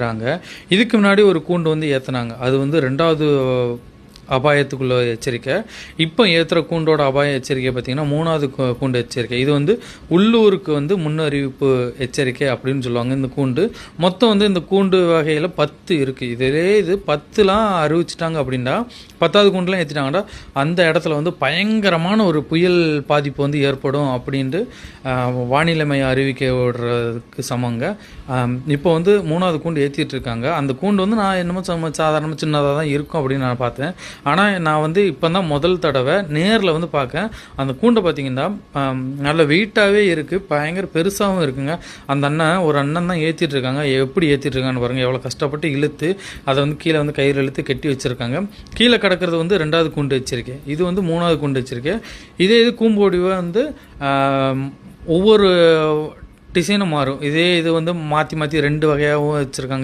றாங்க. இதுக்கு முன்னாடி ஒரு கூண்டு வந்து ஏத்துனாங்க. அது வந்து 2வது அபாயத்துக்குள்ள எச்சரிக்கை. இப்போ ஏத்துற கூண்டோட அபாய எச்சரிக்கை பார்த்தீங்கன்னா, 3வது கூண்டு எச்சரிக்கை. இது வந்து உள்ளூருக்கு வந்து முன்னறிவிப்பு எச்சரிக்கை அப்படின்னு சொல்லுவாங்க இந்த கூண்டு. மொத்தம் வந்து இந்த கூண்டு வகையில 10 இருக்கு. இது 10லாம் அறிவிச்சுட்டாங்க அப்படின்னா, 10வது கூண்டுலாம் ஏத்திட்டாங்கன்னா, அந்த இடத்துல வந்து பயங்கரமான ஒரு புயல் பாதிப்பு வந்து ஏற்படும் அப்படின்ட்டு வானிலை மையம் அறிவிக்கை விடுறதுக்கு சமங்க. இப்போ வந்து 3வது கூண்டு ஏத்திட்டு இருக்காங்க. அந்த கூண்டு வந்து நான் என்னமோ சாதாரணமா சின்னதா தான் இருக்கும் அப்படின்னு நான் பார்த்தேன். ஆனால் நான் வந்து இப்போ தான் முதல் தடவை நேரில் வந்து பார்க்கேன். அந்த கூண்டை பார்த்தீங்கன்னா நல்ல வெயிட்டாகவே இருக்குது, பயங்கர பெருசாகவும் இருக்குங்க. அந்த ஒரு அண்ணன் தான் ஏற்றிட்டு இருக்காங்க. எப்படி ஏற்றிட்டு இருக்கான்னு பாருங்கள், எவ்வளோ கஷ்டப்பட்டு இழுத்து அதை வந்து கீழே வந்து கயிறு இழுத்து கட்டி வச்சுருக்காங்க. கீழே கிடக்கிறது வந்து 2வது கூண்டு எச்சரிக்கை, இது வந்து 3வது கூண்டு எச்சரிக்கை. இது கூம்போடிவை வந்து ஒவ்வொரு டிசைனும் மாறும். இது வந்து மாற்றி மாற்றி 2 வகையாகவும் வச்சுருக்காங்க.